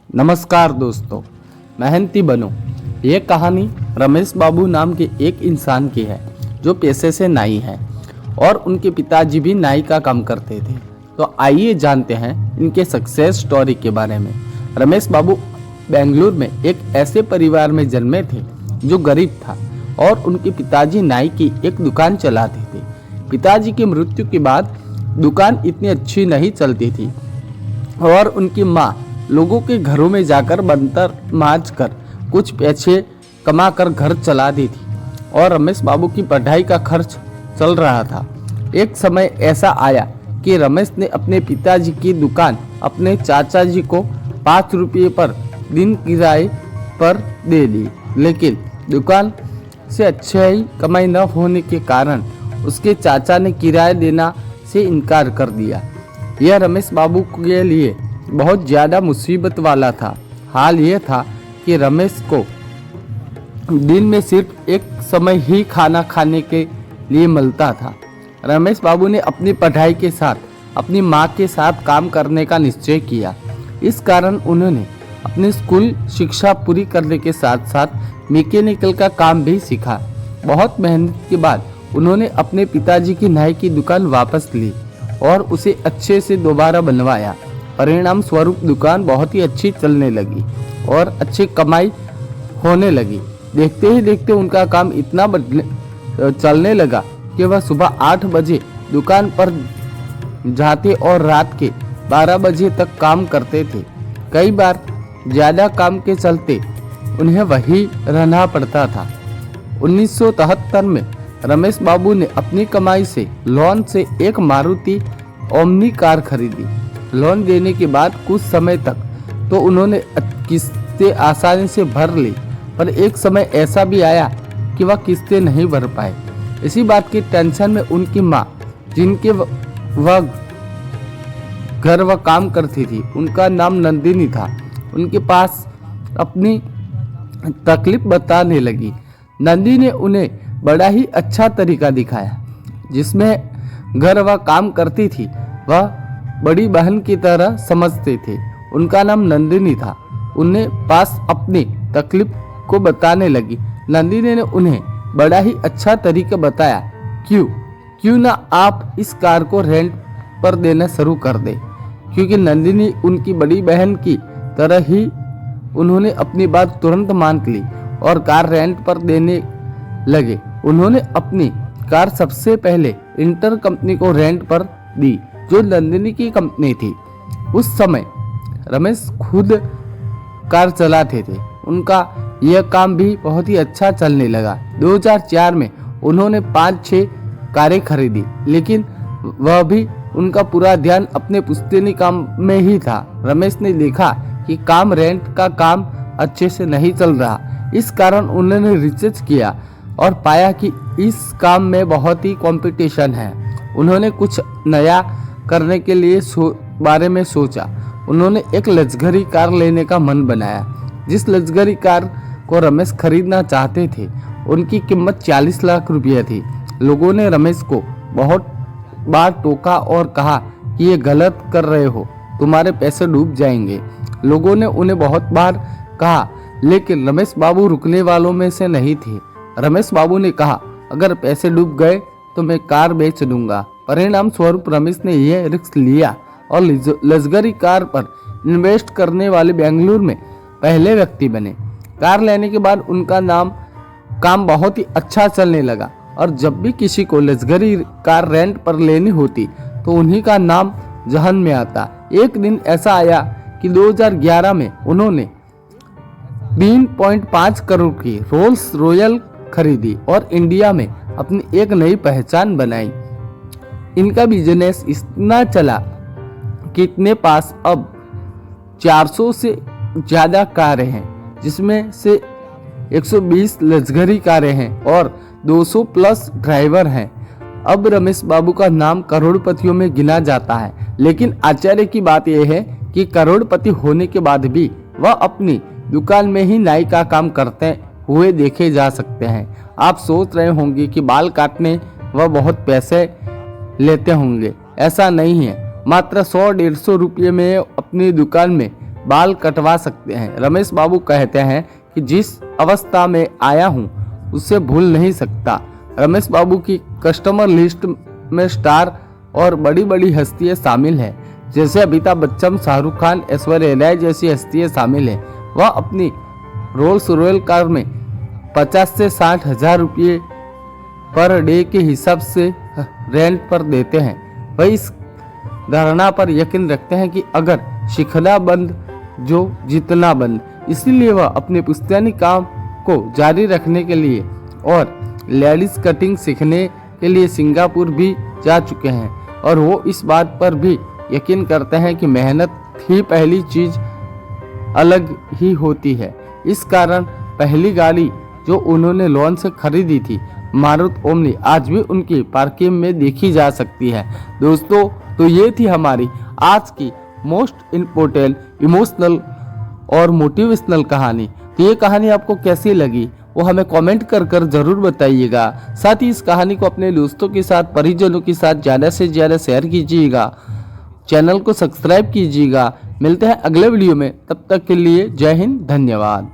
नमस्कार दोस्तों, मेहनती बनो। ये कहानी रमेश बाबू नाम के एक इंसान की है जो पेशे से नाई है और उनके पिताजी भी नाई का काम करते थे। तो आइए जानते हैं इनके सक्सेस स्टोरी के बारे में। रमेश बाबू बेंगलुरु में एक ऐसे परिवार में जन्मे थे जो गरीब था और उनके पिताजी नाई की एक दुकान चलाते थे। पिताजी की मृत्यु के बाद दुकान इतनी अच्छी नहीं चलती थी और उनकी माँ लोगों के घरों में जाकर बर्तन मांज कर कुछ पैसे कमा कर घर चलाती थी और रमेश बाबू की पढ़ाई का खर्च चल रहा था। एक समय ऐसा आया कि रमेश ने अपने पिताजी की दुकान अपने चाचा जी को 5 रुपये पर दिन किराए पर दे दी, लेकिन दुकान से अच्छी कमाई न होने के कारण उसके चाचा ने किराया देना से इनकार कर दिया। यह रमेश बाबू के लिए बहुत ज़्यादा मुसीबत वाला था। हाल यह था कि रमेश को दिन में सिर्फ एक समय ही खाना खाने के लिए मिलता था। रमेश बाबू ने अपनी पढ़ाई के साथ अपनी माँ के साथ काम करने का निश्चय किया। इस कारण उन्होंने अपनी स्कूल शिक्षा पूरी करने के साथ साथ मैकेनिकल का काम भी सीखा। बहुत मेहनत के बाद उन्होंने अपने पिताजी की नाई की दुकान वापस ली और उसे अच्छे से दोबारा बनवाया। परिणाम स्वरूप दुकान बहुत ही अच्छी चलने लगी और अच्छी कमाई होने लगी। देखते ही देखते उनका काम इतना चलने लगा कि वह सुबह 8 बजे दुकान पर जाते और रात के 12 बजे तक काम करते थे। कई बार ज़्यादा काम के चलते उन्हें वहीं रहना पड़ता था। 1973 में रमेश बाबू ने अपनी कमाई से लोन से एक मारुति ओमनी कार खरीदी। लोन देने के बाद कुछ समय तक तो उन्होंने किस्तें आसानी से भर ली, पर एक समय ऐसा भी आया कि वह किस्तें नहीं भर पाए। इसी बात की टेंशन में उनकी माँ, जिनके वह घर वह काम करती थी, उनका नाम नंदिनी था, उनके पास अपनी तकलीफ बताने लगी। नंदिनी ने उन्हें बड़ा ही अच्छा तरीका दिखाया जिसमें घर वह काम करती थी वह बड़ी बहन की तरह समझते थे। उनका नाम नंदिनी था। उन्हें पास अपनी तकलीफ को बताने लगी। नंदिनी ने उन्हें बड़ा ही अच्छा तरीका बताया। क्यों ना आप इस कार को रेंट पर देना शुरू कर दें। क्योंकि नंदिनी उनकी बड़ी बहन की तरह ही उन्होंने अपनी बात तुरंत मान ली और कार रेंट पर देने लगे। उन्होंने अपनी कार सबसे पहले इंटर कंपनी को रेंट पर दी, जो नंदिनी की कंपनी थी। उस समय रमेश खुद कार चलाते थे। उनका यह काम भी बहुत ही अच्छा चलने लगा। 2004 में उन्होंने 5-6 कारें खरीदी, लेकिन वह भी उनका पूरा ध्यान अपने पुश्तैनी काम में ही था। रमेश ने देखा कि काम रेंट का काम अच्छे से नहीं चल रहा। इस कारण उन्होंने रिसर्च किया और पाया कि इस काम में बहुत ही कंपटीशन है। उन्होंने कुछ नया करने के लिए बारे में सोचा। उन्होंने एक लग्जरी कार लेने का मन बनाया। जिस लग्जरी कार को रमेश खरीदना चाहते थे उनकी कीमत 40 लाख रुपये थी। लोगों ने रमेश को बहुत बार टोका और कहा कि ये गलत कर रहे हो, तुम्हारे पैसे डूब जाएंगे। लोगों ने उन्हें बहुत बार कहा, लेकिन रमेश बाबू रुकने वालों में से नहीं थे। रमेश बाबू ने कहा, अगर पैसे डूब गए तो मैं कार बेच दूंगा। परिणाम स्वरूप रमेश ने यह रिस्क लिया और लग्जरी कार पर इन्वेस्ट करने वाले बेंगलुरु में पहले व्यक्ति बने। कार लेने के बाद उनका काम बहुत ही अच्छा चलने लगा और जब भी किसी को लग्जरी कार रेंट पर लेनी होती तो उन्हीं का नाम जहन में आता। एक दिन ऐसा आया कि 2011 में उन्होंने 3.5 करोड़ की रोल्स रॉयल खरीदी और इंडिया में अपनी एक नई पहचान बनाई। इनका बिजनेस इतना चला कि इतने पास अब 400 से ज़्यादा कारें हैं, जिसमें से 120 लग्जरी कारें हैं और 200 प्लस ड्राइवर हैं। अब रमेश बाबू का नाम करोड़पतियों में गिना जाता है। लेकिन आश्चर्य की बात यह है कि करोड़पति होने के बाद भी वह अपनी दुकान में ही नाई का काम करते हुए देखे जा सकते हैं। आप सोच रहे होंगे कि बाल काटने वह बहुत पैसे लेते होंगे। ऐसा नहीं है। मात्र 100-150 रुपये में अपनी दुकान में बाल कटवा सकते हैं। रमेश बाबू कहते हैं कि जिस अवस्था में आया हूँ उसे भूल नहीं सकता। रमेश बाबू की कस्टमर लिस्ट में स्टार और बड़ी बड़ी हस्तियां शामिल हैं, जैसे अमिताभ बच्चन, शाहरुख खान, ऐश्वर्या राय जैसी हस्तियां शामिल हैं। वह अपनी रोल्स रॉयल कार में 50 से 60 हज़ार रुपये पर डे के हिसाब से रेंट पर देते हैं। वह इस धारणा पर यकीन रखते हैं कि अगर सीखना बंद जो जीतना बंद, इसीलिए वह अपने पुश्तैनी काम को जारी रखने के लिए और लेडीज कटिंग सीखने के लिए सिंगापुर भी जा चुके हैं। और वो इस बात पर भी यकीन करते हैं कि मेहनत ही पहली चीज अलग ही होती है। इस कारण पहली गाड़ी जो उन्होंने लोन से खरीदी थी, मारुति ओमनी, आज भी उनकी पार्किंग में देखी जा सकती है। दोस्तों, तो ये थी हमारी आज की मोस्ट इम्पोर्टेंट इमोशनल और मोटिवेशनल कहानी। तो ये कहानी आपको कैसी लगी वो हमें कमेंट कर जरूर बताइएगा। साथ ही इस कहानी को अपने दोस्तों के साथ, परिजनों के साथ ज़्यादा से ज़्यादा शेयर कीजिएगा। चैनल को सब्सक्राइब कीजिएगा। मिलते हैं अगले वीडियो में, तब तक के लिए जय हिंद, धन्यवाद।